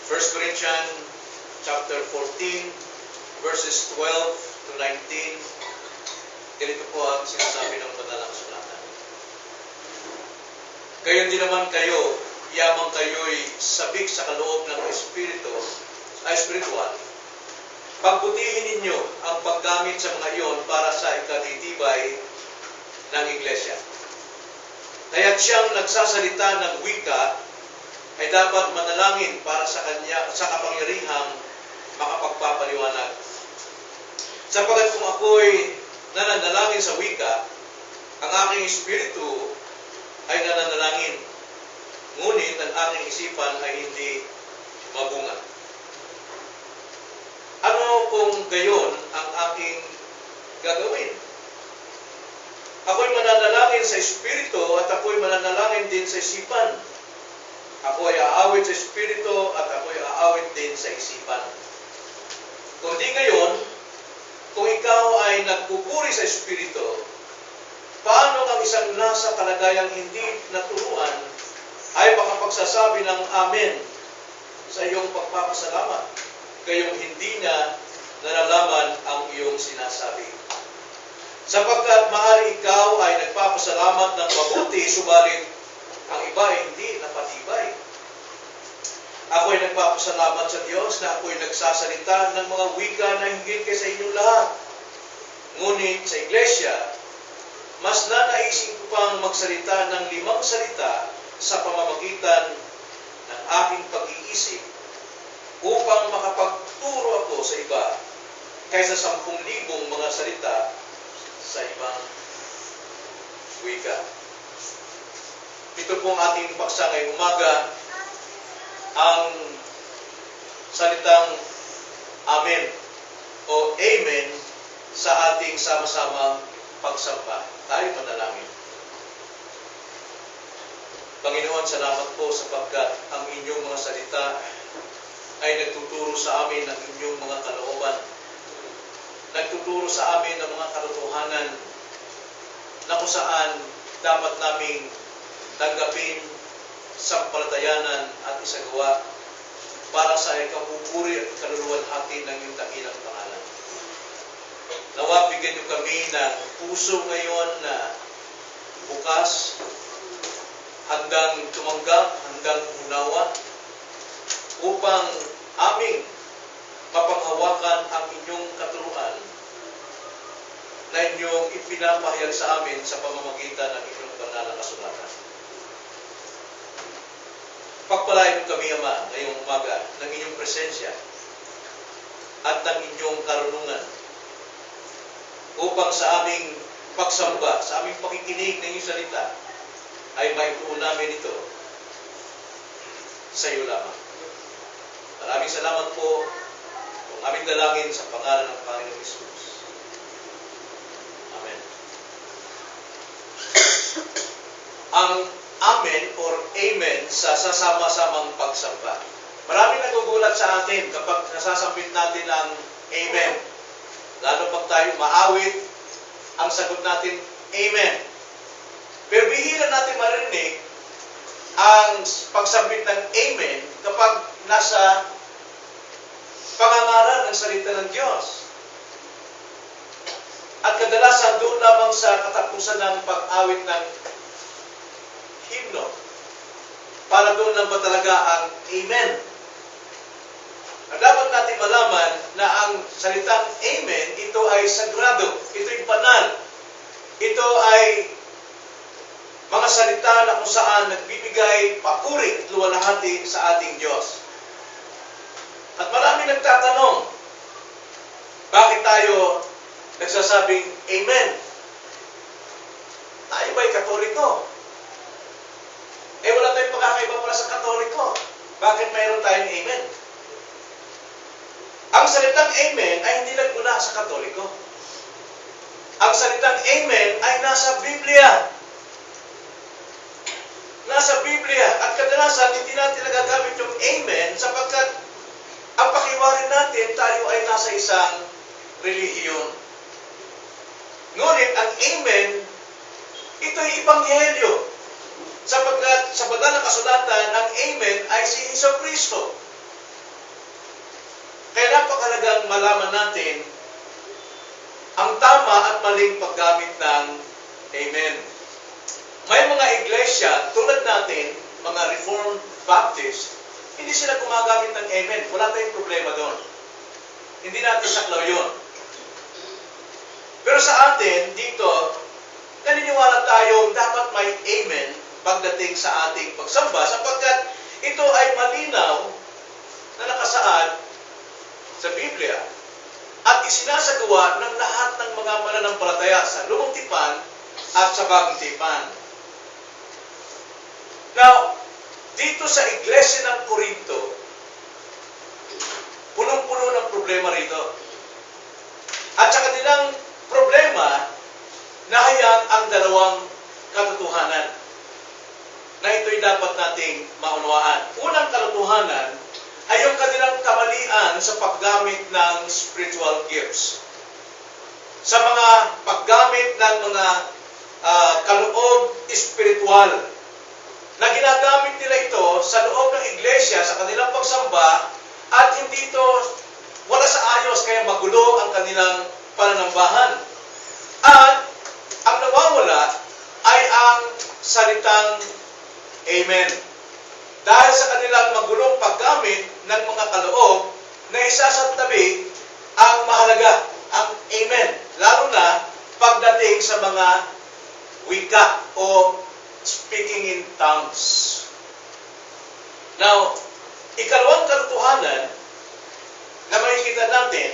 1 Corinthians chapter 14, verses 12 to 19. Ganito po ang sinasabi ng banal na kasulatan. Gayon din naman kayo, yamang kayo'y sabik sa kaloob ng espiritual. Pagbutihin ninyo ang paggamit sa mga iyon para sa ikatitibay ng iglesia. Kaya't siyang nagsasalita ng wika ay dapat manalangin para sa kanya sa kapangyarihang makapagpapaliwanag. Sapagkat kung ako'y nananalangin sa wika, ang aking espiritu ay nananalangin, ngunit ang aking isipan ay hindi mabunga. Ano kung gayon ang aking gagawin? Ako'y mananalangin sa espiritu at ako'y mananalangin din sa isipan. Ako ay aawit sa espiritu at ako ay aawit din sa isipan. Kung di gayon, kung ikaw ay nagpupuri sa espiritu, paano ang isang nasa kalagayang hindi naturuan ay makapagsasabi ng amen sa iyong pagpapasalamat, gayong hindi niya nalalaman ang iyong sinasabi? Sapagkat maaari ikaw ay nagpapasalamat ng mabuti, subalit ang iba ay hindi napatibay. Ako ay nagpapasalamat sa Diyos na ako ay nagsasalita ng mga wika na higit kaysa inyong lahat. Ngunit sa iglesia, mas nanaisin ko pang magsalita ng 5 salita sa pamamagitan ng aking pag-iisip upang makapagturo ako sa iba kaysa 10,000 mga salita sa ibang wika. Ito pong ating paksa ngayong umaga, ang salitang Amen o Amen sa ating sama-samang pagsamba. Tayo manalangin. Panginoon, salamat po sapagkat ang inyong mga salita ay nagtuturo sa amin ng inyong mga kalooban. Nagtuturo sa amin ng mga katotohanan na kung saan dapat naming tanggapin, sampalatayanan at isagawa para sa ikapupuri at kaluluwalhati ng iyong dakilang pangalan. Nawa, bigyan niyo kami ng puso ngayon na bukas, handang tumanggap, handang unawa, upang aming mapanghawakan ang inyong katuruan na inyong ipinapahayag sa amin sa pamamagitan ng inyong banal na kasulatan. Pagpalain mo kami, Ama, ngayong umaga ng inyong presensya at ng inyong karunungan upang sa aming pagsamba, sa aming pakikinig ng iyong salita ay maituon namin ito sa iyo lamang. Maraming salamat po kung aming dalangin sa pangalan ng Panginoong Hesus. Amen. Ang Amen or Amen sa sasama-samang pagsamba. Maraming nagugulat sa atin kapag nasasambit natin ang Amen. Lalo pag tayo maawit, ang sagot natin, Amen. Pero bihira natin marinig ang pagsambit ng Amen kapag nasa pangangaral ng salita ng Diyos. At kadalasan doon lamang sa katapusan ng pag-awit ng himno. Para doon lang ba talaga ang Amen? At dapat natin malaman na ang salitang Amen, ito ay sagrado, ito ay banal. Ito ay mga salita na kung saan nagbibigay papuri at luwalhati sa ating Diyos. At marami nagtatanong, bakit tayo nagsasabing Amen? Tayo ba'y Katoliko? Wala tayong pagkakaiba para sa Katoliko. Bakit mayroon tayong Amen? Ang salitang Amen ay hindi nagmula sa Katoliko. Ang salitang Amen ay nasa Biblia. Nasa Biblia. At kadalasan, hindi natin nagagamit yung Amen sapagkat ang pakiwarin natin, tayo ay nasa isang relihiyon. Ngunit ang Amen, ito'y Ebanghelyo. Sapagkat sa banal na kasulatan, ang Amen ay si Hesukristo. napakalagang malaman natin ang tama at maling paggamit ng Amen. May mga iglesia, tulad natin, mga Reformed Baptist, hindi sila gumagamit ng Amen. Wala tayong problema doon. Hindi natin saklaw yun. Pero sa atin, dito, naniniwala tayong dapat may Amen pagdating sa ating pagsamba sapagkat ito ay malinaw na nakasaad sa Biblia at isinasagawa ng lahat ng mga mananampalataya sa Lumang Tipan at sa Bagong Tipan. Now, dito sa Iglesia ng Corinto, punong-puno ng problema rito. At sa kanilang problema, nahayag ang dalawang katotohanan na ito'y dapat nating maunawaan. Unang katotohanan ay yung kanilang kamalian sa paggamit ng spiritual gifts. Sa mga paggamit ng mga kaloob espiritual na ginagamit nila ito sa loob ng iglesia, sa kanilang pagsamba, at hindi ito wala sa ayos kaya magulo ang kanilang pananambahan. At ang nawawala ay ang salitang Amen. Dahil sa kanilang magulong paggamit ng mga kaloob na isasantabi ang mahalaga, ang Amen. Lalo na pagdating sa mga wika o speaking in tongues. Now, ikalawang katotohanan na makikita natin,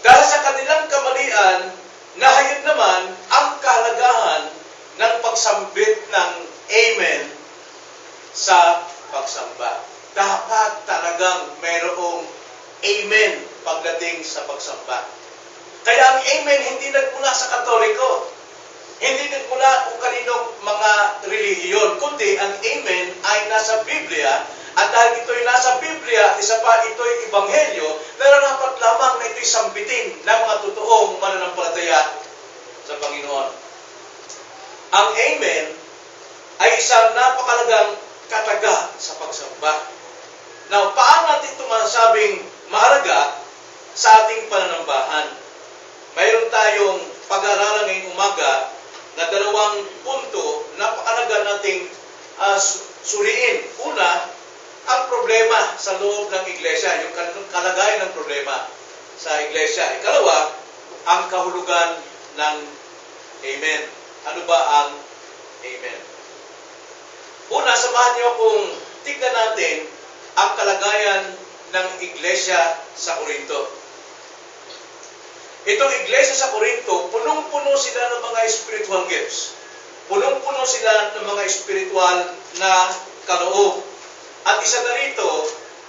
dahil sa kanilang kamalian, nahayag naman ang kahalagahan ng pagsambit ng Amen sa pagsamba. Dapat talagang mayroong Amen pagdating sa pagsamba. Kaya ang Amen hindi nagmula sa Katoliko. Hindi nagmula kung kaninong mga relihiyon, kundi ang Amen ay nasa Biblia. At dahil ito'y nasa Biblia, isa pa ito'y Ebanghelyo, nararapat lamang na ito'y sambitin ng mga totoong mananampalataya sa Panginoon. Ang Amen ay isang napakalagang kataga sa pagsamba. Now, paano natin ito masabing mahalaga sa ating pananambahan? Mayroon tayong pag-aaralan ngayong umaga na dalawang punto na napakalaga nating suriin. Una, ang problema sa loob ng iglesia, yung kalagayan ng problema sa iglesia. Ikalawa, ang kahulugan ng Amen. Ano ba ang Amen? Una, samahan niyo kung tignan natin ang kalagayan ng iglesia sa Corinto. Itong iglesia sa Corinto, punong-puno sila ng mga spiritual gifts. Punong-puno sila ng mga spiritual na kaloob. At isa na rito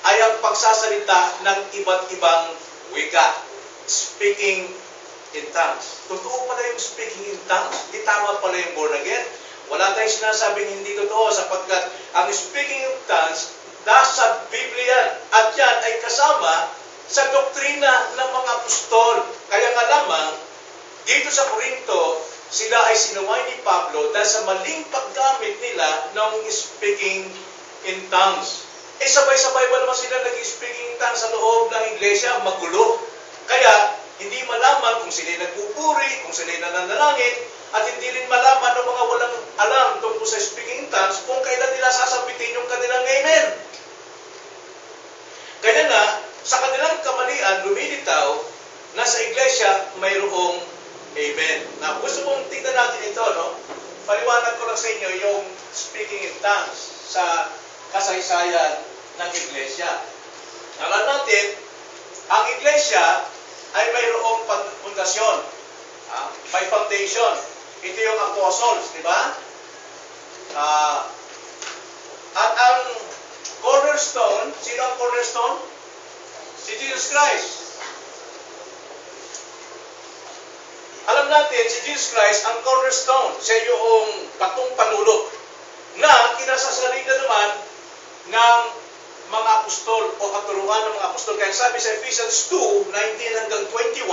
ay ang pagsasalita ng iba't ibang wika. Speaking in tongues. Totoo pala yung speaking in tongues. Di tama pala yung born again. Wala tayong sinasabing hindi totoo sapagkat ang speaking in tongues nasa Biblia at yan ay kasama sa doktrina ng mga apostol. Kaya nga lamang, dito sa Corinto, sila ay sinaway ni Pablo dahil sa maling paggamit nila ng speaking in tongues. Sabay-sabay ba naman sila nag-speaking in tongues sa loob ng iglesia? Magulo. Kaya, hindi malaman kung sila nagpupuri, kung sila nananalangin, at hindi rin malaman ng mga walang alam tungkol sa speaking in tongues kung kailan nila sasabitin yung kanilang Amen. Kaya na, sa kanilang kamalian, lumilitaw na sa iglesia mayroong Amen. Na gusto kong tingnan natin ito, no? Paliwanag ko lang sa inyo yung speaking in tongues sa kasaysayan ng iglesia. Alam natin, ang iglesia ay mayroong pundasyon. May foundation. Ito yung apostles, di ba? At ang cornerstone, sino ang cornerstone? Si Jesus Christ. Alam natin, si Jesus Christ ang cornerstone. Siya yung patong panulok na kinasasalida naman ng mga apostol o katuruan ng mga apostol. Kaya sabi sa Ephesians 2:19 hanggang 21,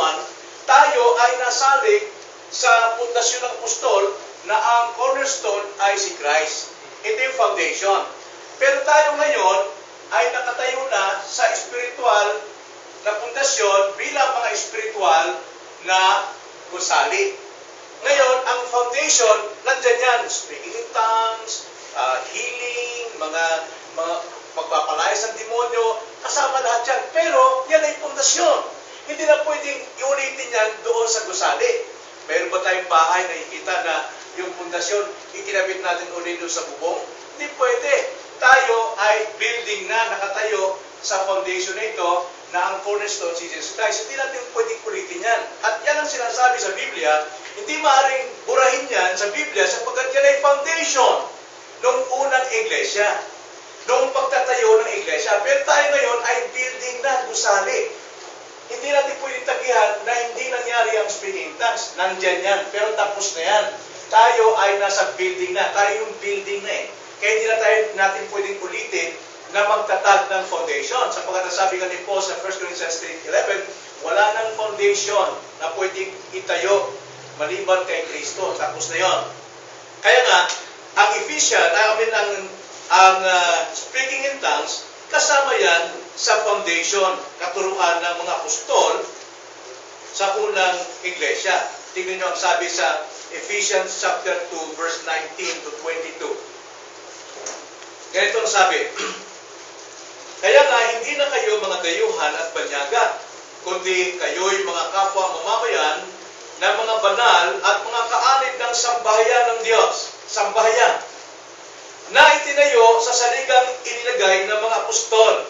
tayo ay nasalig sa pundasyon ng apostol na ang cornerstone ay si Christ. Ito yung foundation. Pero tayo ngayon ay nakatayo na sa spiritual na pundasyon bilang mga espiritual na gusali. Ngayon, ang foundation, nandyan yan. Speaking in tongues, healing, mga magpapalayas ng demonyo, kasama lahat yan. Pero, yan ay pundasyon. Hindi na pwedeng iulitin yan doon sa gusali. Meron ba tayong bahay na ikita na yung pundasyon, ikinabit natin ulit doon sa bubong? Hindi pwede. Tayo ay building na, nakatayo sa foundation na ito, na ang cornerstone, si Jesus Christ. Hindi natin pwedeng ulitin yan. At yan ang sinasabi sa Biblia, hindi maaaring burahin yan sa Biblia sapagkat yan ay foundation ng unang iglesia, noong pagtatayo ng iglesia. Pero tayo ngayon ay building na, gusali. Hindi natin pwedeng tagihan na hindi nangyari ang speaking in tongues. Nandyan yan, pero tapos na yan. Tayo ay nasa building na. Tayo yung building na eh. Kaya hindi na natin pwedeng ulitin na magtatag ng foundation. Sapagkat sabi nga ni Paul sa 1 Corinthians 3:11, wala nang foundation na pwedeng itayo maliban kay Kristo. Tapos na yon. Kaya nga, ang Ephesians, ang speaking in tongues, kasama yan sa foundation, katuruan ng mga apostol sa unang iglesia. Tingnan nyo ang sabi sa Ephesians chapter 2, verse 19 to 22. Ganito ang sabi, kaya nga, hindi na kayo mga dayuhan at banyaga, kundi kayo'y mga kapwa mamamayan na mga banal at mga kaanib ng sambahayan ng Diyos. Sambahayan. Na itinayo sa saligang inilagay ng mga apostol.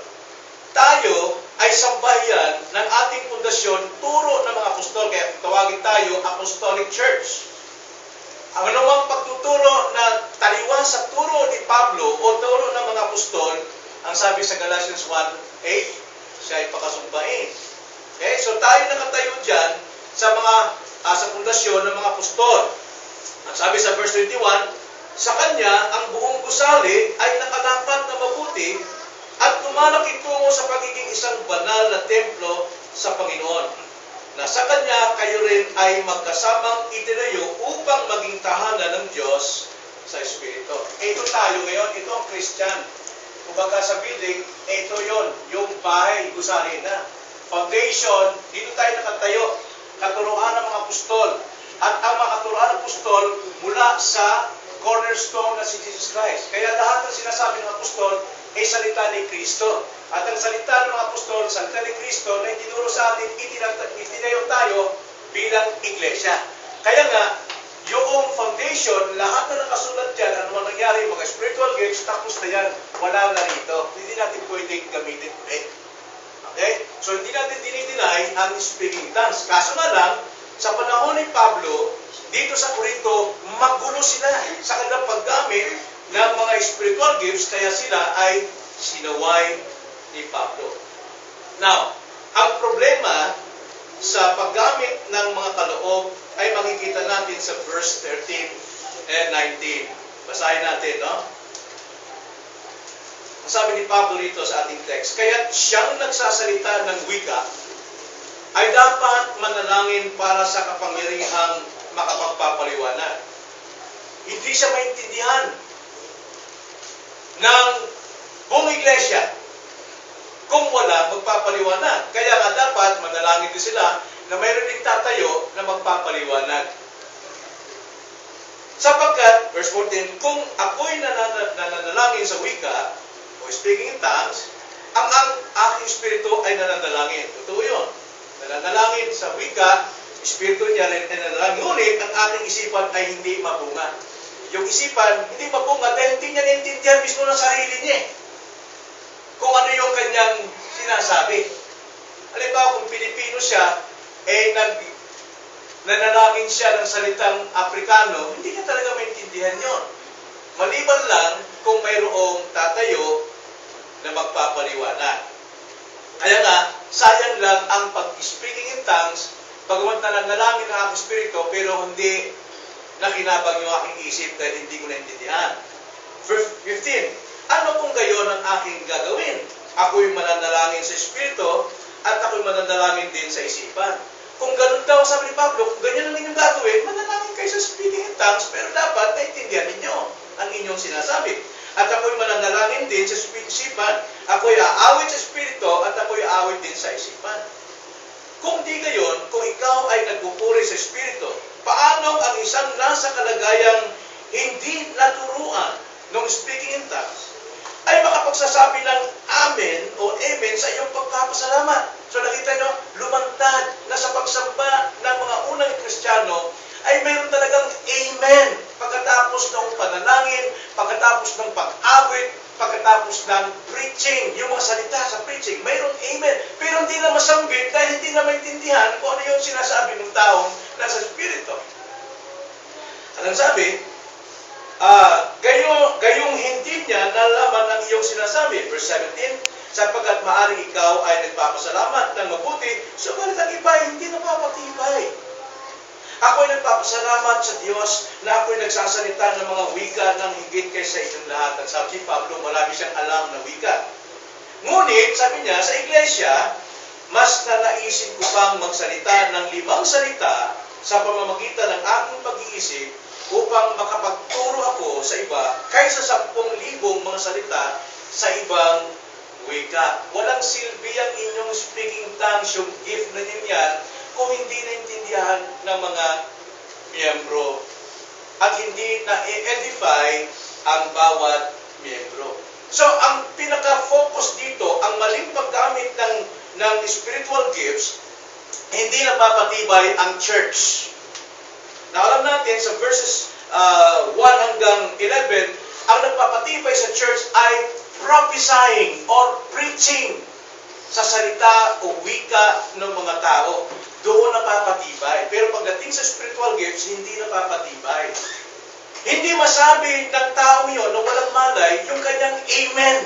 Tayo ay sambahayan ng ating pundasyon, turo ng mga apostol. Kaya tawagin tayo Apostolic Church. Ang anumang pagtuturo na taliwas sa turo ni Pablo o turo ng mga apostol, ang sabi sa Galatians 1:8, siya ay pakasumbain. Okay? So tayo nakatayo dyan sa sa pundasyon ng mga apostol. Ang sabi sa verse 21, sa kanya ang buong gusali ay nakalapat na mabuti at lumalaki tungo sa pagiging isang banal na templo sa Panginoon. Na sa kanya kayo rin ay magkasamang itinayo upang maging tahanan ng Diyos sa Espiritu. Ito tayo ngayon, ito ang Christian. Kumbaga sa building, ito yon, yung bahay, gusali na. Foundation, dito tayo nakatayo. Katuruan ng mga apostol. At ang mga katuruan ng apostol mula sa cornerstone na si Jesus Christ. Kaya lahat ng sinasabi ng apostol ay salita ni Kristo. At ang salita ng mga apostol, salita ni Kristo na itinuro sa atin, itinayo tayo bilang iglesia. Kaya nga, yung foundation, lahat na nakasulat dyan, ano man nangyari, mga spiritual gifts, tapos na yan, wala na rito. Hindi natin pwedeng gamitin ulit. Okay? So, hindi natin dinideny ang speaking tongues. Kaso nga lang, sa panahon ni Pablo, dito sa Corinto, magulo sila sa kanilang paggamit ng mga spiritual gifts, kaya sila ay sinaway ni Pablo. Now, ang problema sa paggamit ng mga kaloob ay makikita natin sa verse 13 and 19. Basahin natin, no? Ang sabi ni Pablo rito sa ating text, kaya siyang nagsasalita ng wika ay dapat manalangin para sa kapangyarihang makapagpapaliwanag. Hindi siya maintindihan ng buong iglesia kung wala magpapaliwanag. Kaya nga dapat manalangin din sila na mayroon ding tatayo na magpapaliwanag. Sapagkat, verse 14, kung ako'y nananalangin sa wika, o speaking in tongues, ang aking espiritu ay nananalangin. Totoo yun. Nananalangin sa wika, espiritu niya rin ay nananalangin. Ngunit, ang aking isipan ay hindi mabunga. Yung isipan, hindi mabunga dahil hindi niya naintindihan mismo ng sarili niya. Kung ano yung kanyang sinasabi. Halimbawa, kung Pilipino siya, nanalangin siya ng salitang Afrikano, hindi niya talaga maintindihan yon. Maliban lang kung mayroong tatayo na magpapaliwanag. Kaya nga, sayang lang ang pag-speaking in tongues, pagamat na nanalangin ang aking spirito, pero hindi nakinabang yung aking isip dahil hindi ko naintindihan. Verse 15, ano kung gayon ang aking gagawin? Ako'y mananalangin sa espiritu at ako'y mananalangin din sa isipan. Kung ganun daw, sabi ni Pablo, kung ganyan ang inyong gagawin, manalangin kayo sa speaking in tongues, pero dapat naintindihan ninyo ang inyong sinasabi. at ako'y mananalangin din sa isipan. Ako'y aawit sa espiritu at ako'y aawit din sa isipan. Kung di gayon, kung ikaw ay nagpupuri sa espiritu, paano ang isang nasa kalagayang hindi naturuan ng speaking in tongues ay makapagsasabi ng amen o amen sa iyong pagpapasalamat? So nakita nyo, lumantad na sa pagsamba ng mga unang Kristiyano ay mayroon talagang amen pagkatapos ng panalangin, pagkatapos ng pag-awit, pagkatapos ng preaching, yung mga salita sa preaching, mayroong amen. Pero hindi na masambit dahil hindi na maintindihan kung ano yung sinasabi ng taong nasa spirito. Anong sabi? Gayong hindi niya nalaman ang iyong sinasabi. Verse 17, sapagkat maaring ikaw ay nagpapasalamat ng mabuti, subalit ang iba ay hindi napapatibay. Ako'y nagpapasalamat sa Diyos na ako'y nagsasalita ng mga wika ng higit kaysa inyong lahat. At sabi ni Pablo, marami siyang alam na wika. Ngunit, sabi niya, sa iglesia, mas nanaisin ko pang magsalita ng 5 salita sa pamamagitan ng aking pag-iisip upang makapagturo ako sa iba kaysa 10,000 mga salita sa ibang wika. Walang silbi ang inyong speaking tongues, yung gift na ninyo yan, kung hindi naintindihan ng mga miyembro at hindi na-edify ang bawat miyembro. So, ang pinaka-focus dito, ang maling paggamit ng spiritual gifts, hindi napapatibay ang church. Na alam natin sa verses 1 hanggang 11, ang nagpapatibay sa church ay prophesying or preaching sa salita o wika ng mga tao. Doon napapatibay. Pero pagdating sa spiritual gifts, hindi napapatibay. Hindi masabi ng tao yun na walang malay yung kanyang amen.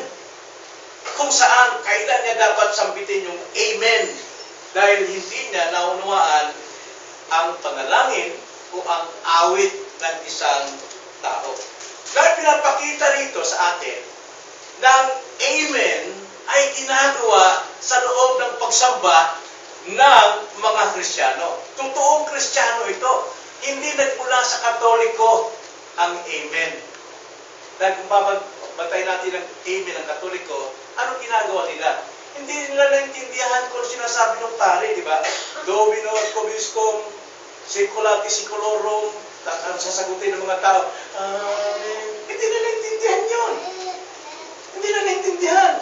Kung saan, kailan niya dapat sambitin yung amen. Dahil hindi niya naunawaan ang panalangin o ang awit ng isang tao. Dahil pinapakita rito sa atin ng amen ay ginagawa sa loob ng pagsamba ng mga Kristiyano. Totoong Kristiyano ito. Hindi nagmula sa Katoliko ang amen. Dahil kung babantay natin ang amen ng Katoliko, anong ginagawa nila? Hindi nila naintindihan kung sinasabi ng pare, di ba? Domino et vobiscum, seculati secolorum, ang sasagutin ng mga tao, amen. Hindi nila naintindihan yun. Hindi nila naintindihan.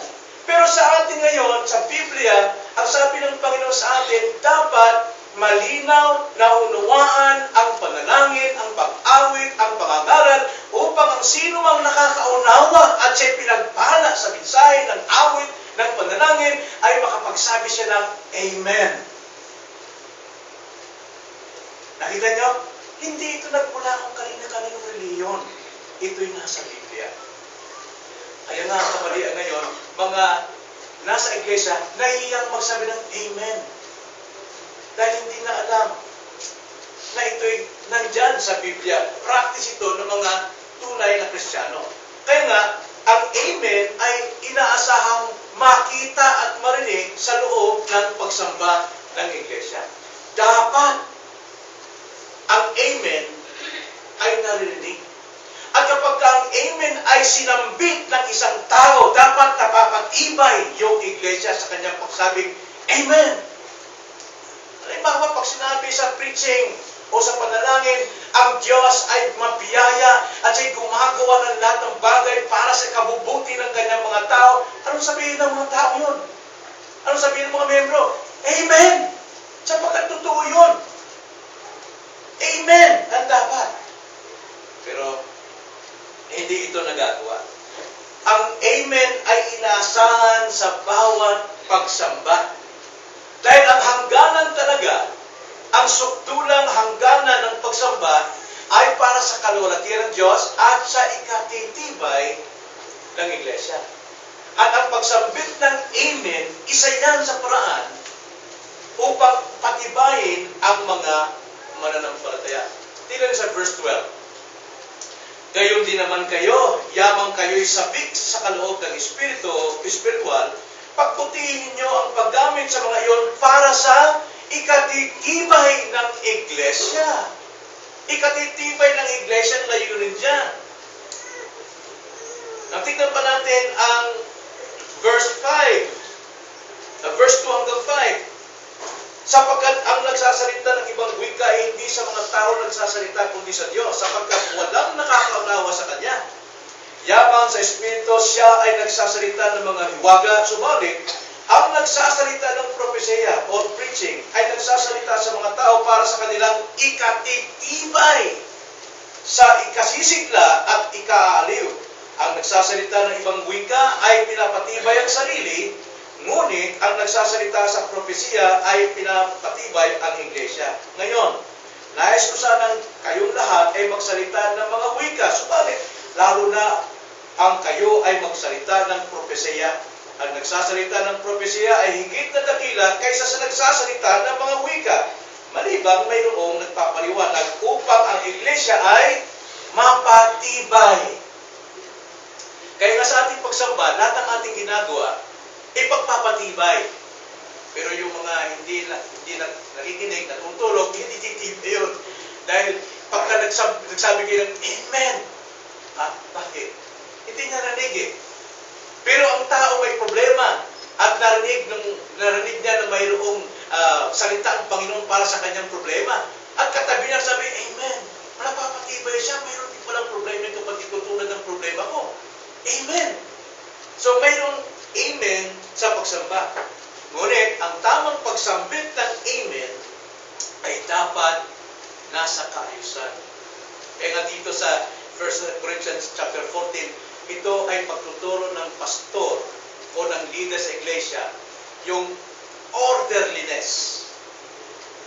Pero sa atin ngayon, sa Biblia, ang sabi ng Panginoon sa atin, dapat malinaw na unawaan ang panalangin, ang pag-awit, ang pangangaral, upang ang sino mang nakakaunawa at siya'y pinagpala sa mensahe ng awit, ng panalangin, ay makapagsabi siya ng Amen. Nakita niyo? Hindi ito nagmula kung kanina-kaninong reliyon. Ito'y nasa Biblia. Kaya nga, kamalian ngayon, mga nasa iglesia, nahihiyang magsabi ng Amen. Dahil hindi na alam na ito'y nandyan sa Biblia. Practice ito ng mga tunay na Kristiyano. Kaya nga, ang Amen ay inaasahang makita at marinig sa loob ng pagsamba ng iglesia. Dapat ang Amen ay naririnig. At kapag ang amen ay sinambit ng isang tao, dapat napapatibay yung iglesia sa kanyang pagsabing, Amen. Halimbawa, pag sinabi sa preaching o sa panalangin, ang Diyos ay mabiyaya at siya'y gumagawa ng lahat ng bagay para sa kabubuti ng kanyang mga tao. Anong sabihin ng mga tao yun? Anong sabihin ng mga membro? Amen. Sapagkat totoo yun. Amen. Ang dapat. Pero, hindi ito nagagawa. Ang amen ay inaasahan sa bawat pagsamba. Dahil ang hangganan talaga, ang sukdulang hangganan ng pagsamba ay para sa kalwalatian ng Diyos at sa ikatitibay ng iglesia. At ang pagsambit ng amen, isa yan sa paraan upang patibayin ang mga mananampalataya. Tingnan sa verse 12. Gayon din naman kayo, yamang kayo'y sabik sa kaloob ng spiritual, pagbutihin niyo ang paggamit sa mga iyon para sa ikatitibay ng iglesia. Ikatitibay ng iglesia ang layunin dyan. Tingnan pa natin ang verse 5. Verse 2 hanggang 5. Sapagkat ang nagsasalita ng ibang wika ay hindi sa mga tao nagsasalita kundi sa Diyos, sapagkat walang nakakaunawa sa Kanya. Yaman sa Espiritu, siya ay nagsasalita ng mga hiwaga, subalit ang nagsasalita ng propesya o preaching ay nagsasalita sa mga tao para sa kanilang ikatitibay, sa ikasisigla at ikaaliw. Ang nagsasalita ng ibang wika ay pinapatibay ang sarili, ngunit ang nagsasalita sa propesya ay pinapatibay ang iglesia. Ngayon, nais ko sanang kayong lahat ay magsalita ng mga wika, subalit lalo na ang kayo ay magsalita ng propesya. Ang nagsasalita ng propesya ay higit na dakila kaysa sa nagsasalita ng mga wika, malibang mayroong nagpapaliwanag upang ang iglesia ay mapatibay. Kaya nga sa ating pagsamba, lahat ng ating ginagawa, ipagpapatibay. Pero yung mga hindi nakikinig, natutulog, hindi titibay yun. Dahil pagka nagsabi kayo ng Amen, bakit? Hindi niya narinig eh. Pero ang tao may problema at narinig niya na mayroong salita ang Panginoon para sa kanyang problema. At katabi niya sabi, Amen. Napapatibay siya, mayroon din palang problema ito pag itutunan ng problema ko. Amen. So mayroong Amen sa pagsamba. Ngunit ang tamang pagsambit ng Amen ay dapat nasa kaayusan. Kaya nga dito sa 1 Corinthians chapter 14, ito ay pagtuturo ng pastor o ng leader sa iglesia, yung orderliness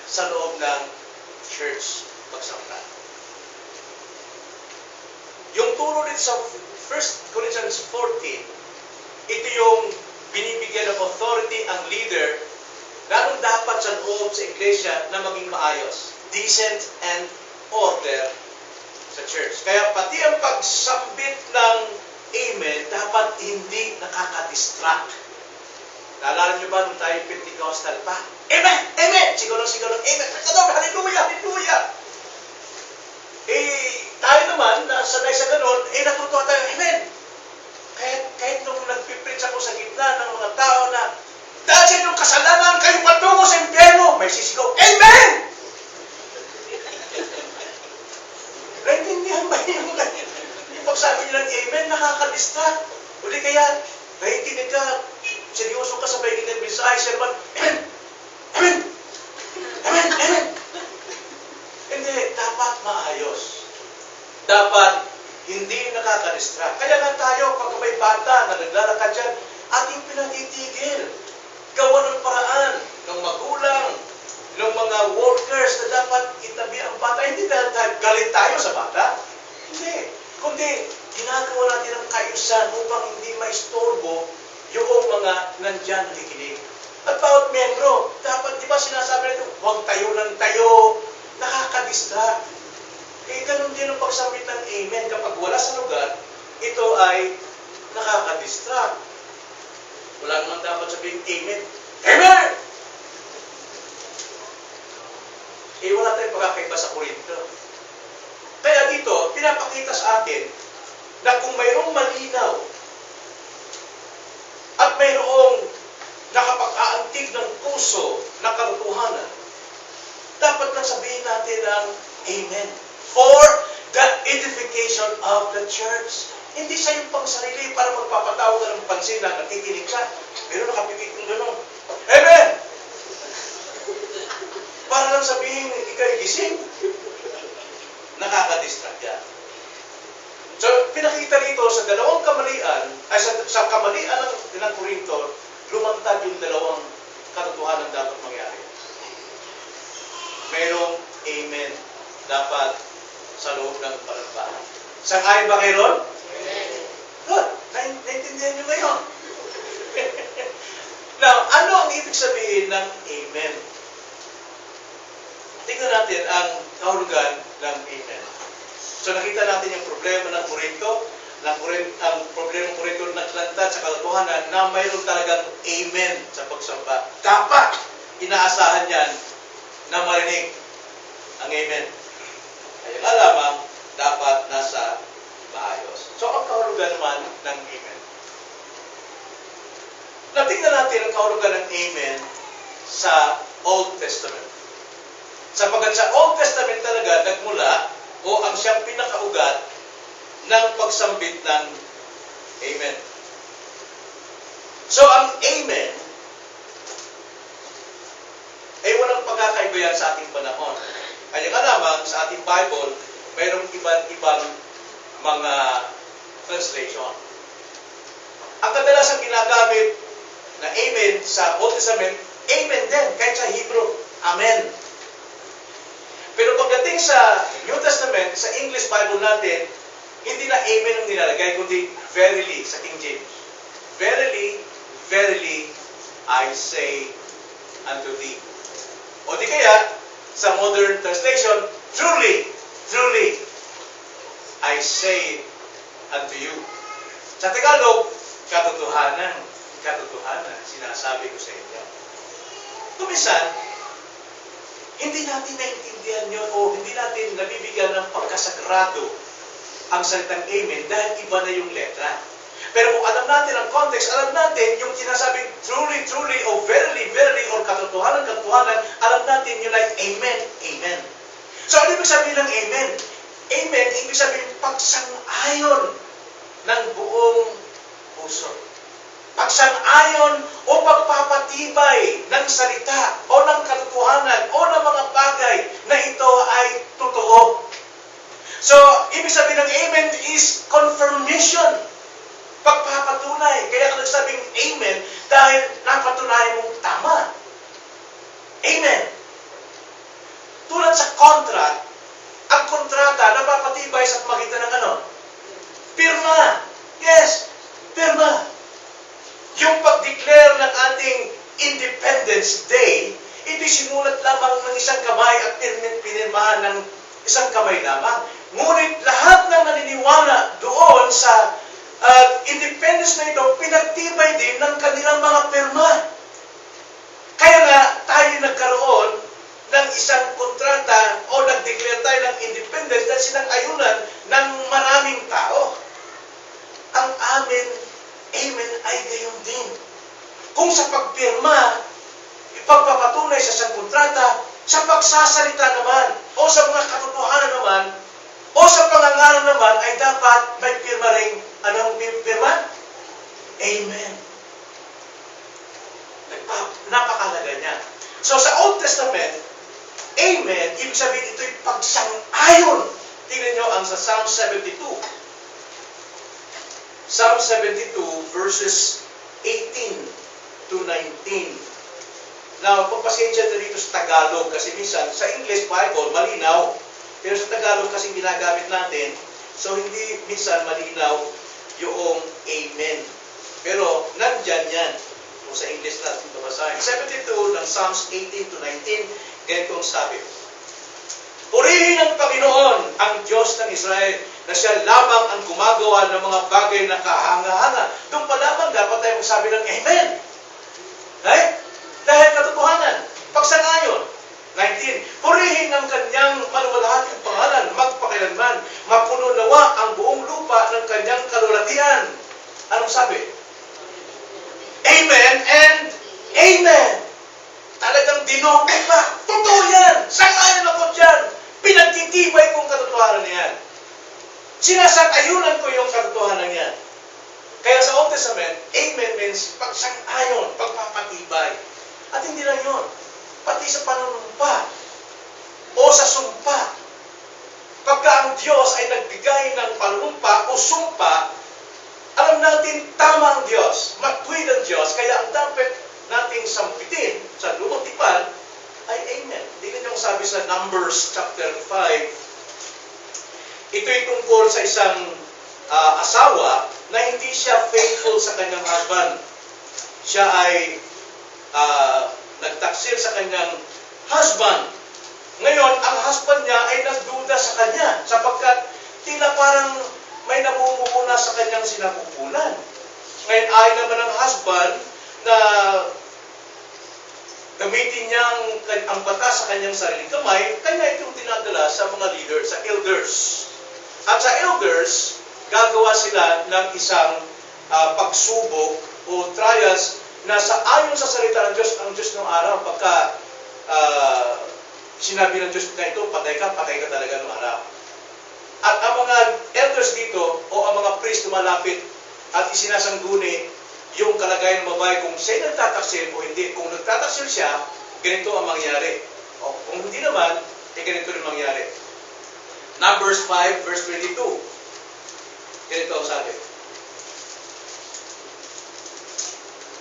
sa loob ng church pagsamba. Yung turo din sa 1 Corinthians 14, ito yung binibigyan ng authority ang leader, lalong dapat sa loob sa iglesia na maging maayos, decent and order sa church. Kaya pati ang pagsambit ng Amen, dapat hindi nakaka-distract. Naalala niyo ba nung tayo Pentecostal pa? Amen! Amen! Siguro, Amen! Hallelujah! Hallelujah! Tayo naman, sanay sa ganun, natutuwa tayo, Amen! Kahit nung nagpipreach ako sa gitna ng mga tao na dahil sa inyong kasalanan, kayo patungo sa impyerno, may sisigaw, Amen! Naintindihan ba yung pagsabi nila ng Amen, nakaka-distract. Uli kaya, nakikinig ka, seryoso ka sa pakikinig ng mensahe, siya naman, Amen! Amen! Amen! Amen! Hindi, dapat maayos. Dapat hindi nakaka-distract. Kaya nga tayo, pag may bata na naglalakad dyan, ating pinatitigil. Gawa ng paraan ng magulang, ng mga workers na dapat itabi ang bata. Hindi dahil galit tayo sa bata. Hindi. Kundi, ginagawa natin ang kaayusan upang hindi maistorbo yung mga nandyan nakikinig. At bawat membro, dapat, di ba sinasabi natin, huwag tayo ng tayo, nakaka-distract. Ganun din ang pagsambit ng Amen. Kapag wala sa lugar, ito ay nakaka-distract. Wala naman dapat sabihin, Amen. Amen! Wala tayong pagkakaiba sa Korinto. Kaya dito, pinapakita sa atin na kung mayroong malinaw at mayroong nakapag-aantig ng puso na katotohanan, dapat lang sabihin natin ang Amen. For the edification of the church. Hindi siya yung pang sarili para magpapatawa ka ng pansin na nakikinig ka. Pero nakapikit kong gano'n. Amen! Para lang sabihin, ika'y gising. Nakaka-distract yan. So, pinakita rito sa dalawang kamalian, ay sa kamalian ng Korinto, lumantad yung dalawang katotohanan dapat mangyari. Mayroong Amen dapat sa loob ng panambahan. Sang-ayon ba kayo ron? Good. Naintindihan nyo ngayon. Now, ano ang ibig sabihin ng Amen? Tingnan natin ang kahulugan ng Amen. So nakita natin yung problema ng Korinto, ang problema ng Korinto naglantad sa katotohanan na mayroon talagang Amen sa pagsamba. Dapat inaasahan yan na marinig ang Amen. Kaya nga lamang, dapat nasa maayos. Diyos. So, ang kahulugan naman ng Amen. Natingnan natin ang kahulugan ng Amen sa Old Testament. Sapagkat sa Old Testament talaga nagmula o ang siyang pinakaugat ng pagsambit ng Amen. So, ang Amen ay walang pagkakaiba yan sa ating panahon. Kaya nga lamang sa ating Bible, mayroong iba't-ibang mga translation. Ang kadalasang ginagamit na Amen sa Old Testament, Amen din, kahit sa Hebrew, Amen. Pero pagdating sa New Testament, sa English Bible natin, hindi na Amen ang nilalagay, kundi verily sa King James. Verily, verily, I say unto thee. O di kaya, sa modern translation, truly, truly, I say unto you. Sa Tagalog, katotohanan, katotohanan, sinasabi ko sa inyo. Kumisan, hindi natin naintindihan yun o hindi natin nabibigyan ng pagkasagrado ang salitang Amen dahil iba na yung letra. Pero kung alam natin ang context, alam natin yung sinasabing truly, truly, o verily, verily, or katotohanan, katotohanan, alam natin yun ay Amen, Amen. So, ano ibig sabihin ng Amen? Amen, ibig sabihin pagsang-ayon ng buong puso. Pagsang-ayon o pagpapatibay ng salita o ng katotohanan o ng mga bagay na ito ay totoo. So, ibig sabihin ng Amen is confirmation. Pagpapatunay. Kaya ka nagsabing Amen dahil napatunayan mong tama. Amen. Tulad sa contract, ang kontrata napapatibay sa pamagitan ng ano? Pirma. Yes, pirma. Yung pag-declare ng ating Independence Day, ito'y sinulat lamang ng isang kamay at pinirmahan ng isang kamay lamang. Ngunit lahat ng naniniwala doon sa independence na ito, pinagtibay din ng kanilang mga pirma. Kaya nga, tayo nagkaroon ng isang kontrata o nag-declare tayo ng independence dahil sinang-ayunan ng maraming tao. Ang amin, Amen, ay gayon din. Kung sa pagpirma, ipagpapatunay sa isang kontrata, sa pagsasalita naman, o sa mga katotohanan naman, o sa pangangaral naman, ay dapat may pirma rin. Anong pirma? Amen. Napakalaga niya. So sa Old Testament, Amen, ibig sabihin ito'y pagsang-ayon. Tingnan nyo ang sa Psalm 72. Psalm 72 verses 18 to 19. Now, pagpasensya na dito sa Tagalog kasi minsan sa English Bible malinaw, pero sa Tagalog kasi ginagamit natin, so hindi minsan malinaw yung Amen. Pero nandyan yan. Kung sa English natin babasahin. 72 ng Psalms 18 to 19, ganito ang sabi. Purihin ng Panginoon ang Diyos ng Israel na siya lamang ang gumagawa ng mga bagay na kahanga-hanga. Doon pa lamang dapat tayo magsabi ng Amen. Right? Dahil katotohanan, pagsang-ayon. 19. Purihin ng kanyang maluwalhating pangalan, magpakailanman, mapuno nawa ang buong lupa ng kanyang kalwalhatian. Anong sabi? Amen and Amen. Talagang dinoble pa. Totoo yan. Sang-ayon ako dyan. Pinagtitibay kong katotohanan yan. Sinasang-ayunan ko yung katotohanan yan. Kaya sa Old Testament, Amen means pagsang-ayon, pagpapatibay. At hindi lang yun. Pati sa panunumpa o sa sumpa. Pagka ang Diyos ay nagbigay ng panunumpa o sumpa, alam natin tama ang Diyos, matuwid ang Diyos, kaya ang dapat nating sampitin sa lumang tipan ay Amen. Tingnan niyo sabi sa Numbers chapter 5, ito'y tungkol sa isang asawa na hindi siya faithful sa kanyang husband. Siya ay nagtaksil sa kanyang husband. Ngayon, ang husband niya ay nagduda sa kanya sapagkat tila parang may namumuna sa kanyang sinapupunan. Ngayon, ayon naman ng husband na gamitin niya ang batas sa kanyang sariling kamay, kanya itong dinadala sa mga leaders, sa elders. At sa elders, gagawa sila ng isang pagsubok o trials na ayon sa salita ng Diyos, ang Diyos ng araw, pagka sinabi ng Diyos na ito, patay ka talaga ng araw. At ang mga elders dito, o ang mga priest lumalapit at isinasangguni yung kalagayan ng babae kung siya nagtataksil o hindi. Kung nagtataksil siya, ganito ang mangyari. O kung hindi naman, ganito rin mangyari. Numbers 5, verse 22. Ganito ang sabi.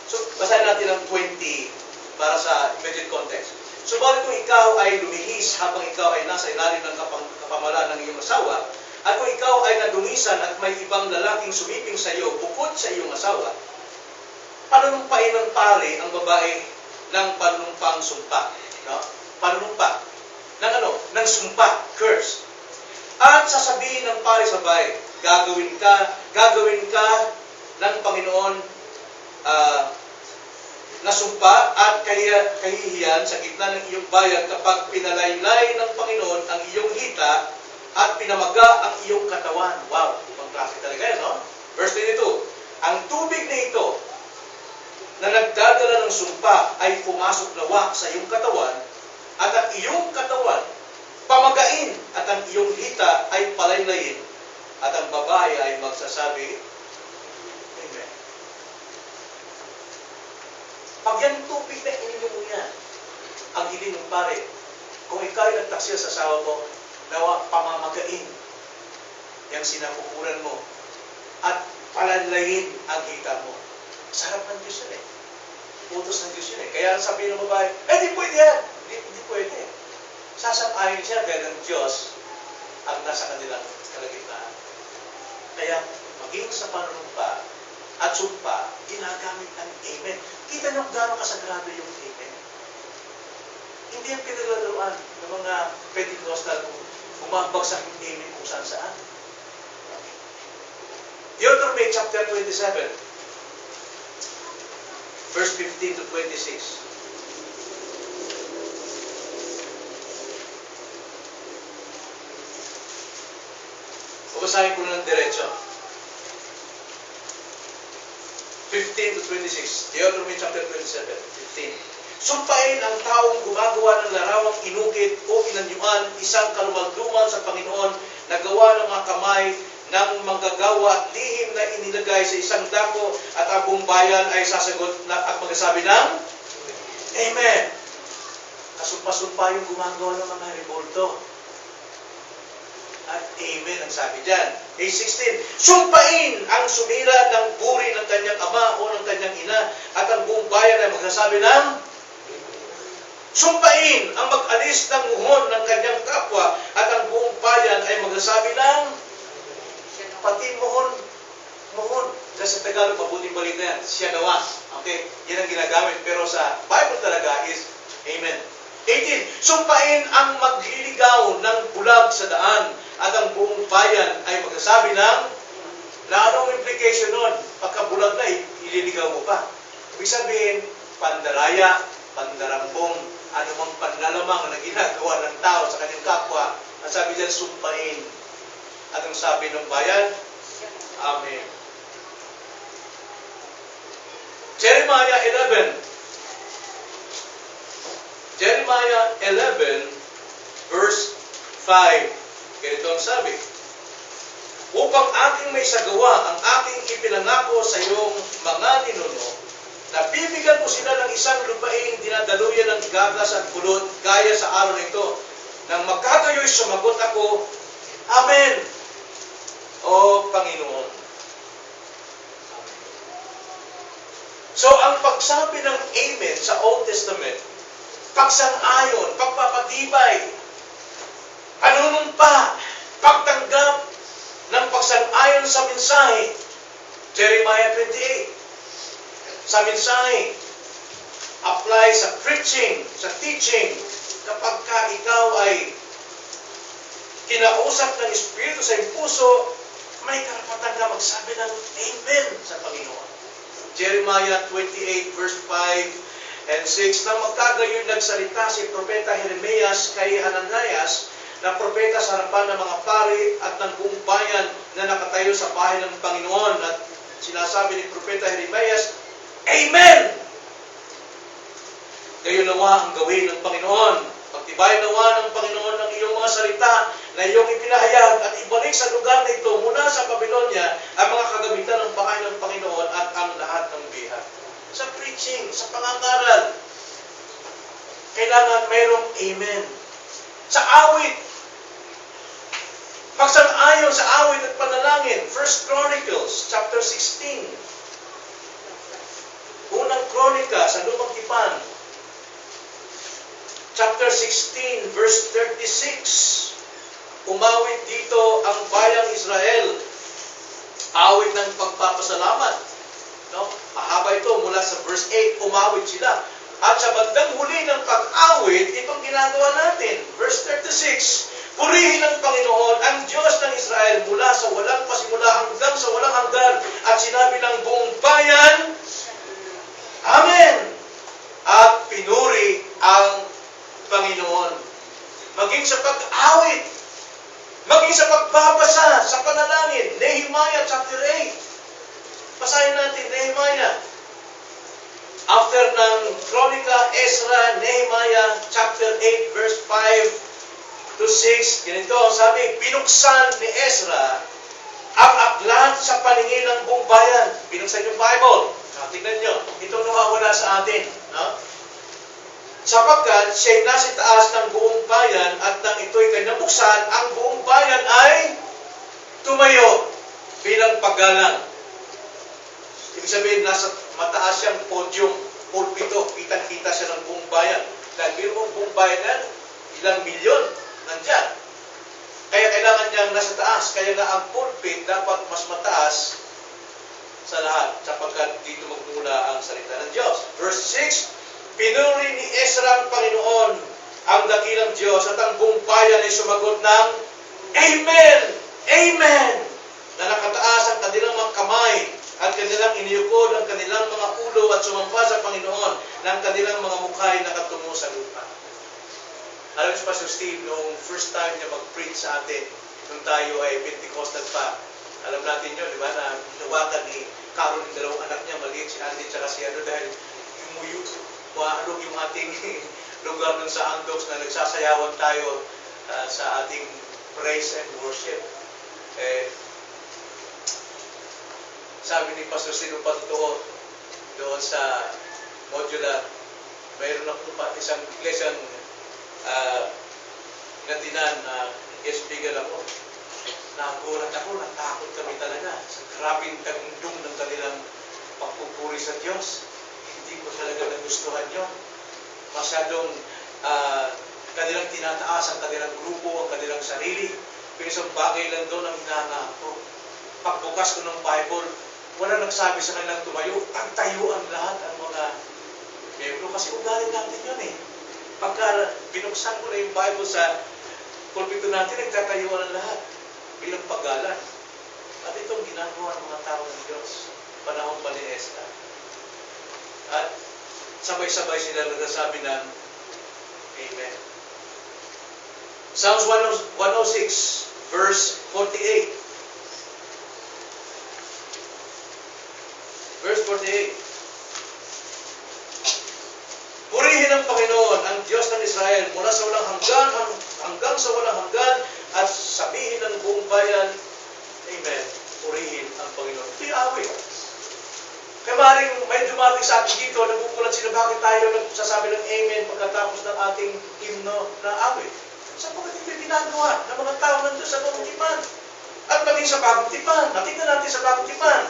So, basahin natin ang 20 para sa immediate context. Subalit kung ikaw ay lumihis habang ikaw ay nasa ilalim ng kapamalaan ng iyong asawa, at kung ikaw ay nadungisan at may ibang lalaking sumiping sa iyo bukod sa iyong asawa, panunumpain ng pari ang babae ng panunumpang sumpa. No? Panunumpa. Ng sumpa. Curse. At sasabihin ng pari sa babae, gagawin ka ng Panginoon na sumpa at kahihiyan sa gitna ng iyong bayan kapag pinalaylay ng Panginoon ang iyong hita at pinamaga ang iyong katawan. Wow, ibang klase talaga yan, no? Verse 22, ang tubig na ito na nagdadala ng sumpa ay pumasok nawa sa iyong katawan at ang iyong katawan pamagain at ang iyong hita ay palaylayin at ang babae ay magsasabi, Amen. Pag yan tubig na ininom mo yan, ang hiling ng pare, kung ikaw ay nagtaksil sa asawa mo, nawa pamamagain yung sinapupunan mo at palanlayin ang hita mo. Sarap ng Diyos yun eh. Utos ng Diyos yun eh. Kaya sabihin ng babae, di pwede yan. Hindi pwede. Sasang-ayon siya dahil ng Diyos ang nasa kanilang kalagitnaan. Kaya maging sa panunumpa at sumpa, ginagamit ang Amen. Kita niyo gano'ng kasagrado yung Amen. Hindi ang pinaglaruan ng mga Pentecostal kung bumabagsak yung Amen kung saan. Deuteronomy chapter 27, verse 15 to 26. Babasahin ko na ng diretso. 15 to 26. Deuteronomy chapter 27, 15. Sumpain ang taong gumagawa ng larawang inukit o inanyuan, isang kalumalduman sa Panginoon na gawa ng mga kamay ng manggagawa, lihim na inilagay sa isang dako at ang buong bayan ay sasagot at magsasabi ng Amen. Kasumpa-sumpa yung gumagawa ng mga revolto. At Amen ang sabi dyan. Page 16, sumpain ang sumira ng puri ng kanyang ama o ng kanyang ina at ang buong bayan ay magsasabi ng sumpain ang mag-alis ng muhon ng kanyang kapwa at ang buong bayan ay magsasabi ng pati muhon. Kasi sa Tagalog, mabuting balita yan. Siya nawa. Okay? Yan ang ginagamit. Pero sa Bible talaga is Amen. 18. Sumpain ang magliligaw ng bulag sa daan at ang buong bayan ay magsasabi ng na anong implication nun? Pagka bulag na, ililigaw mo pa. Ibig sabihin, pandaraya, pandarambong, anumang panlalamang na ginagawa ng tao sa kanyang kapwa, ang sabi dyan, sumpain. At ang sabi ng bayan, Amen. Jeremiah 11. Jeremiah 11, verse 5. Ganito ang sabi. Upang aking may sagawa ang aking ipinangako sa iyong mga ninuno, na bibigyan ko sila ng isang lupaing dinadaluyan ng gagas at pulot, gaya sa araw nito. Nang magkakayo'y sumagot ako, Amen. O Panginoon. So, ang pagsabi ng Amen sa Old Testament, pagsang-ayon, pagpapatibay, panunumpa, pagtanggap ng pagsang-ayon sa mensahe. Jeremiah 28. Sa mensahe, apply sa preaching, sa teaching, kapag ka ikaw ay kinausap ng Espiritu sa iyong puso, may karapatan ka magsabi ng Amen sa Panginoon. Jeremiah 28 verse 5 and 6, nang magkagayon nagsalita si Propeta Jeremias kay Hananias na propeta sa harapan ng mga pari at ng buong bayan na nakatayo sa bahay ng Panginoon. At sinasabi ni Propeta Jeremias, Amen! Gayon nawa ang gawin ng Panginoon. Pagtibayin nawa ng Panginoon ang iyong mga salita na iyong ipinahayag at ibalik sa lugar na ito mula sa Babylonia ang mga kagamitan ng bahay ng Panginoon at ang lahat ng bihat. Sa preaching, sa pangangaral, kailangan mayroong amen. Sa awit, pagsang-ayon sa awit at panalangin, 1 Chronicles chapter 16. Unang kronika sa Lumang Tipan, chapter 16, verse 36. Umawit dito ang bayang Israel. Awit ng pagpapasalamat. No? Mahaba ito mula sa verse 8, umawit sila. At sa bandang huli ng pag-awit, itong ginagawa natin. Verse 36, purihin ng Panginoon ang Diyos ng Israel mula sa walang pasimula hanggang sa walang hanggan. At sinabi ng buong bayan, Amen! At pinuri ang Panginoon. Maging sa pag-awit, maging sa pagbabasa, sa panalangin. Nehemiah chapter 8. Basahin natin, Nehemiah. After ng Kronika, Ezra, Nehemiah chapter 8, verse 5 to 6. Ganito ang sabi, binuksan ni Ezra ang aklat sa paningin ng buong bayan. Binuksan yung Bible. Tingnan nyo, itong nawawala sa atin. No? Sapagkat siya'y nasa taas ng buong bayan at nang ito'y kinabuksan, ang buong bayan ay tumayo bilang paggalang. Ibig sabihin, nasa mataas siyang podium, pulpito, kitang-kita siya ng buong bayan. Dahil biro mo buong bayan yan, ilang milyon nandyan. Kaya kailangan niyang nasa taas. Kaya nga ang pulpit dapat mas mataas sa lahat, sapagkat dito magmula ang salita ng Diyos. Verse 6, pinuri ni Ezra ang Panginoon, ang dakilang Diyos, at ang buong bayan ay sumagot ng Amen! Amen! Na nakataas ang kanilang mga kamay at kanilang iniyukod ang kanilang mga ulo at sumamba sa Panginoon ng kanilang mga mukha ay nakatungo sa lupa. Alam si Pastor Steve, noong first time niya mag-preach sa atin, nung tayo ay Pentecostal pa, alam natin yun, di ba, na hinawakan ni Carol yung dalawang anak niya, maliit si Andy at si ano, dahil maalog yung ating lugar nun sa Andox na nagsasayawan tayo sa ating praise and worship. Sabi ni Pastor Steve, patotoo doon sa modular, mayroon ako pa isang iglesyang natinan na speaker ako. Nagulat ako, natakot kami talaga sa grabing tagundong ng kanilang pagpupuri sa Diyos. Hindi ko talaga nagustuhan yun. Masyadong kanilang tinataas ang kanilang grupo, ang kanilang sarili. Pero isang bagay lang doon ang hinanga ko. Pagbukas ko ng Bible, wala nagsabi sa kanilang tumayo. Pagtayo ang lahat ang mga membro. Kasi ugali natin yun eh. Pagka binuksan ko na yung Bible sa pulpito natin, nagtatayuan ang lahat bilang paggalan. At itong ginagawa ng mga tao ng Diyos, panahon pa ni Ezra. At sabay-sabay sila nagsasabi ng Amen. Psalms 106, verse 48. Verse 48. Purihin ang Panginoon, ang Diyos ng Israel, mula sa walang hanggan, hanggang sa walang hanggan, at sabihin ng buong bayan, Amen. Purihin ang Panginoon. Ito yung awit. Kaya maaaring may dumating sa atin dito, nagugulat sila bakit tayo nagsasabi ng Amen pagkatapos ng ating himno na awit. Sapagkat ito yung ginagawa ng mga tao nandun sa Bagong Tipan. At maging sa Bagong Tipan. Natingnan natin sa Bagong Tipan.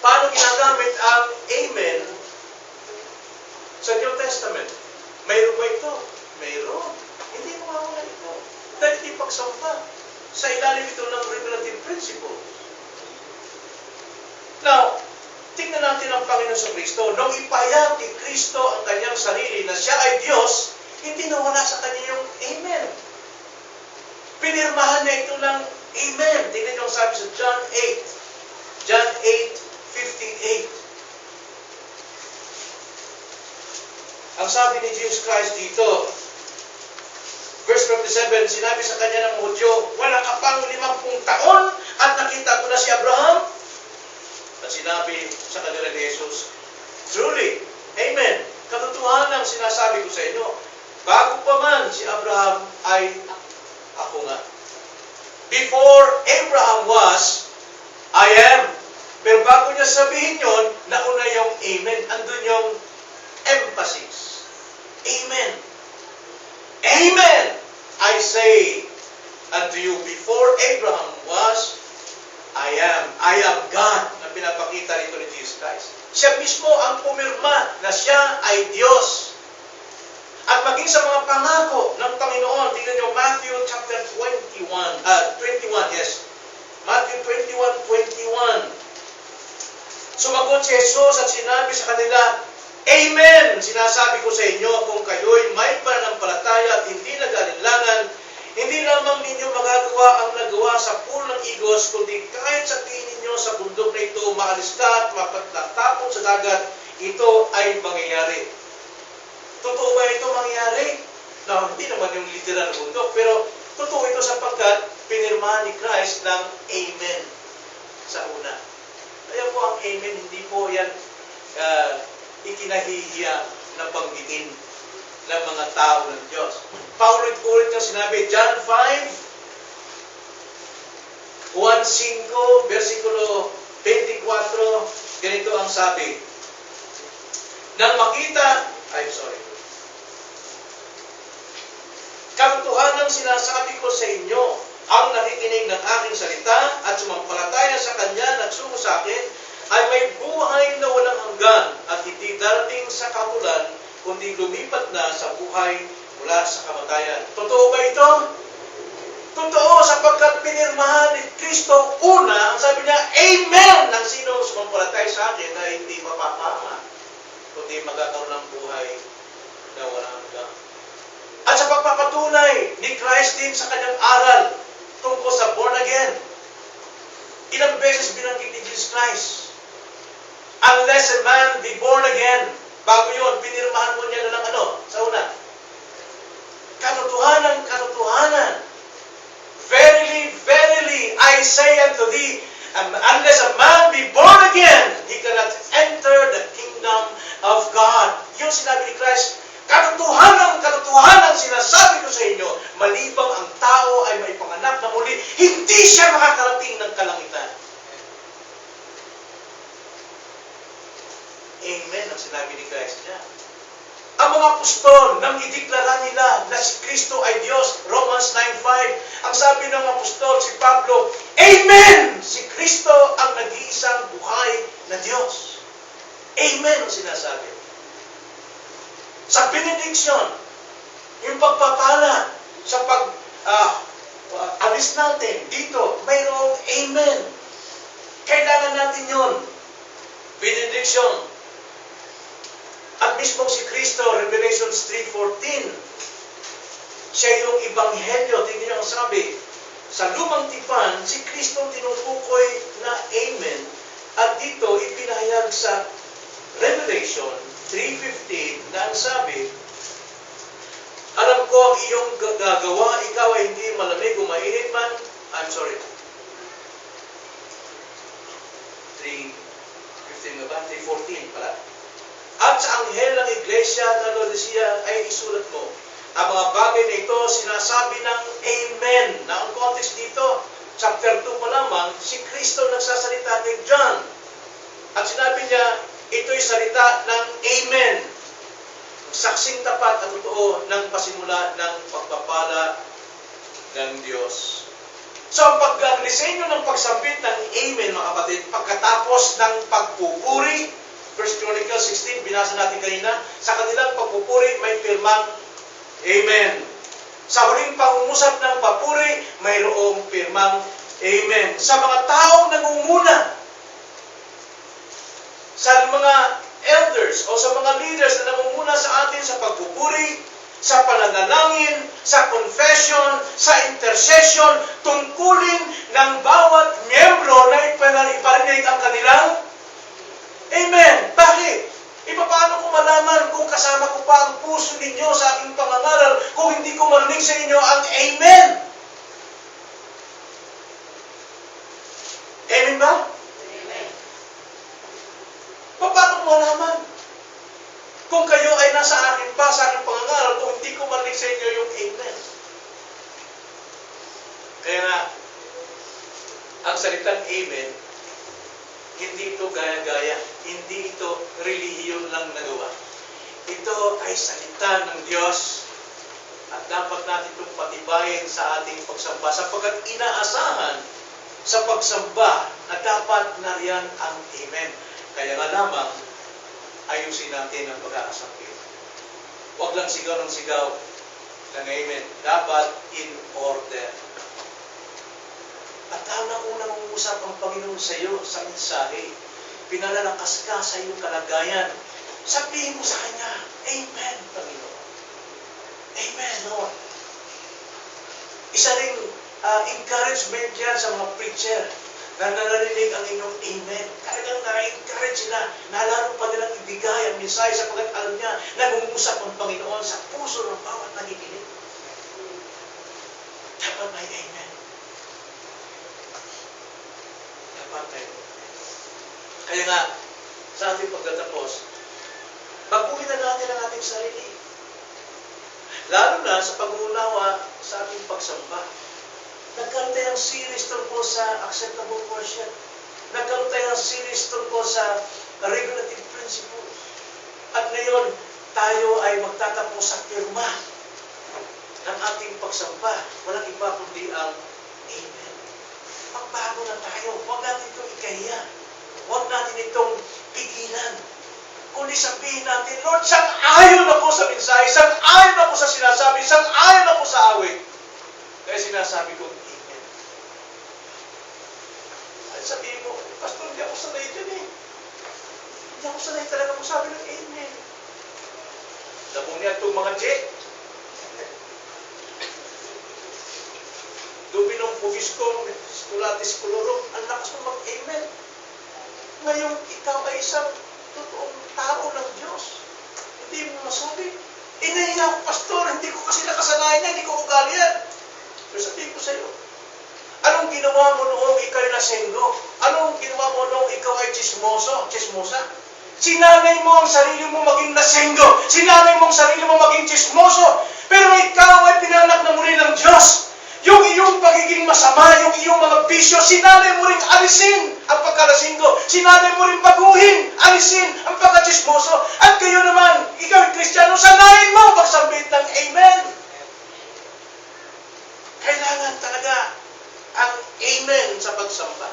Paano ginagamit ang Amen sa New Testament? Mayroon ba ito? Mayroon. Hindi mawawala ito. Dahil iti pagsamba. Sa ilalim ito ng revelative principle. Now, tingnan natin ang Panginoon sa Kristo. Nung ipahayag ni Kristo ang kanyang sarili na siya ay Diyos, hindi nawala sa kanya yung Amen. Pinirmahan niya ito ng Amen. Tingnan niyo ang sabi sa John 8. John 8:58. Ang sabi ni Jesus Christ dito, Verse 57, sinabi sa kanya ng Hudyo, wala ka pang 50 taon at nakita ko na si Abraham. At sinabi sa kanila ni Jesus, truly, amen, katotohanan ang sinasabi ko sa inyo, bago pa man si Abraham ay ako nga. Before Abraham was, I am. Pero bago niya sabihin yon, nauna yung amen. Andun yung emphasis. Amen. Amen. I say unto you, before Abraham was, I am. I am God na pinapakita rito ni Jesus Christ. Siya mismo ang pumirma na siya ay Diyos. At maging sa mga pangako ng Panginoon, tingnan nyo Matthew chapter 21, yes. Matthew 21:21. Sumagot si Jesus at sinabi sa kanila, Amen! Sinasabi ko sa inyo, kung kayo'y may pananampalataya at hindi nag-alinlangan, hindi lamang ninyo magagawa ang nagawa sa puno ng igos, kundi kahit sabihin ninyo sa bundok na ito, maalis ka at mapatapon sa dagat, ito ay mangyayari. Totoo ba ito mangyayari? No, hindi naman yung literal na bundok, pero totoo ito sapagkat pinirmahan ni Christ ng Amen sa una. Kaya po ang Amen, hindi po yan ikinahihiya na panggitin ng mga tao ng Diyos. Paulit-ulit yung sinabi, John 5, 1:5, versikulo 24, ganito ang sabi. Nang makita, katotohanan sinasabi ko sa inyo, ang nakikinig ng aking salita at sumampalataya sa Kanya nagsungo sa akin, ay may buhay na walang hanggan at hindi darating sa kahulan, kundi lumipat na sa buhay mula sa kamatayan. Totoo ba ito? Totoo, sapagkat pinirmahan ni Kristo una, ang sabi niya, Amen! Ang sino sumampalataya sa akin na hindi mapapama, kundi magkakaroon ng buhay na walang hanggan. At sa pagpapatunay ni Christ din sa kanyang aral tungkol sa born again, ilang beses binanggit ni Jesus Christ, unless a man be born again, bago yun, pinirmahan mo niya na ng sa una. Katotohanan, katotohanan. Verily, verily, I say unto thee, unless a man be born again, he cannot enter the kingdom of God. Yung sinabi ni Christ, katotohanan, katotohanan, sinasabi ko sa inyo, malibang ang tao ay maipanganak na muli, hindi siya makakarating ng kalangitan. Amen ang sinabi ni Christ niya. Ang mga apostol, nang ideklara nila na si Kristo ay Diyos, Romans 9:5, ang sabi ng apostol, si Pablo, Amen! Si Kristo ang nag-iisang buhay na Diyos. Amen ang sinasabi. Sa benediction, yung pagpapala, sa alis natin dito, mayroong Amen. Kailangan natin yun. Benediction. At mismo si Kristo, Revelations 3:14, siya yung ebanghelyo. Tingnan niyo ang sabi, sa lumang tipan, si Kristo tinutukoy na Amen. At dito, ipinahayag sa Revelation 3:15 na ang sabi, alam ko ang iyong gagawa, ikaw ay hindi malamig o mainit man. 3:15 ba? 3:14 pala. At sa anghel ng iglesia na Laodicea ay isulat mo, ang mga bagay na ito sinasabi ng Amen. Na ang context dito, chapter 2 pa lamang, si Kristo nagsasalita kay John. At sinabi niya, ito'y salita ng Amen. Saksing tapat at totoo ng pasimula ng pagpapala ng Diyos. So, ang pag-disenyo ng pagsambit ng Amen, mga kapatid, pagkatapos ng pagpupuri, 1 Chronicles 16, binasa natin kanina, sa kanilang pagpupuri, may pirmang Amen. Sa huling pangungusap ng papuri, mayroong pirmang Amen. Sa mga taong nangunguna, sa mga elders o sa mga leaders na nangunguna sa atin sa pagpupuri, sa pananalangin, sa confession, sa intercession, tungkulin ng bawat miyembro na iparinig ang kanilang Amen. Bakit? Paano ko malaman kung kasama ko pa ang puso ninyo sa aking pangangaral kung hindi ko marinig sa inyo ang Amen? Amen ba? Amen. Paano ko malaman? Kung kayo ay nasa akin pa sa aking pangangaral kung hindi ko marinig sa inyo yung Amen. Kaya nga, ang salitang Amen, hindi ito gaya-gaya. Hindi ito relihiyon lang nagawa. Ito ay salita ng Diyos at dapat natin itong patibayin sa ating pagsamba sapagkat inaasahan sa pagsamba na dapat nariyan ang Amen. Kaya nga lamang, ayusin natin ang pag-aasapi. Huwag lang sigaw ng sigaw ng Amen. Dapat in order. At tama kung nangungusap ang Panginoon sa iyo sa mensahe, pinalalakas ka sa iyong kalagayan, sabihin mo sa Kanya, Amen, Panginoon. Amen, Lord. Isa ring encouragement yan sa mga preacher na narinig ang inyong Amen. Talagang na-encourage sila, nalaro pa nilang ibigay ang mensahe sapagkat alam niya, nangungusap ang Panginoon sa puso ng bawat nakikinig. Dapat may Amen. Kaya nga, sa ating pagtatapos, baguhin na natin ang ating sarili. Lalo na sa pag-uunawa sa ating pagsamba. Nagkaroon tayo ng series tungkol sa acceptable worship. Nagkaroon tayo ng series tungkol sa regulative principles. At ngayon, tayo ay magtatapos sa pirma ng ating pagsamba. Walang iba kundi ang Amen. Magbago na tayo. Huwag natin itong ikahiya. Huwag natin itong pigilan. Kundi sabihin natin, Lord, sang-ayon ako sa mensahe, sang-ayon ako sa sinasabi, sang-ayon ako sa awit. Kaya sinasabi ko, Amen. At sabihin mo, Pastor, hindi ako sanay dyan eh. Hindi ako sanay talaga magsabi ng Amen. Labong niya itong mga jet. Dubinong pugis ko, skulatis kolorom, ang lakas mo mag-Amen. Ngayon, ikaw ay isang totoong tao ng Diyos. Hindi mo masabi. Inahiya ako, Pastor, hindi ko kasi nakasanayan yan, hindi ko ugali yan. Pero sabihin ko sa iyo, anong ginawa mo noong ikaw ay lasenggo? Anong ginawa mo noong ikaw ay chismosa? Sinanay mo ang sarili mo maging lasenggo. Sinanay mo ang sarili mo maging chismoso. Pero ikaw ay pinanak na muli ng Diyos. Yung iyong pagiging masama, yung iyong mga bisyo, sinanay mo rin alisin ang pagkalasinggo. Sinanay mo rin baguhin, alisin ang pagkachismoso. At kayo naman, ikaw ay Kristiyano, sanayin mo magsambit ng Amen. Kailangan talaga ang Amen sa pagsamba.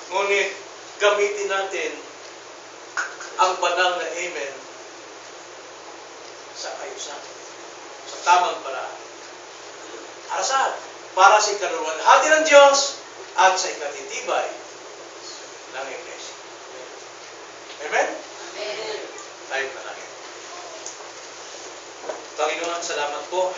Ngunit, gamitin natin ang banal na Amen sa ayusan, sa tamang paraan. Para sa ikaluwalhati ng Diyos at sa ikatitibay ng Iglesia. Amen? Amen. Tayo manalangin. Panginoon, salamat po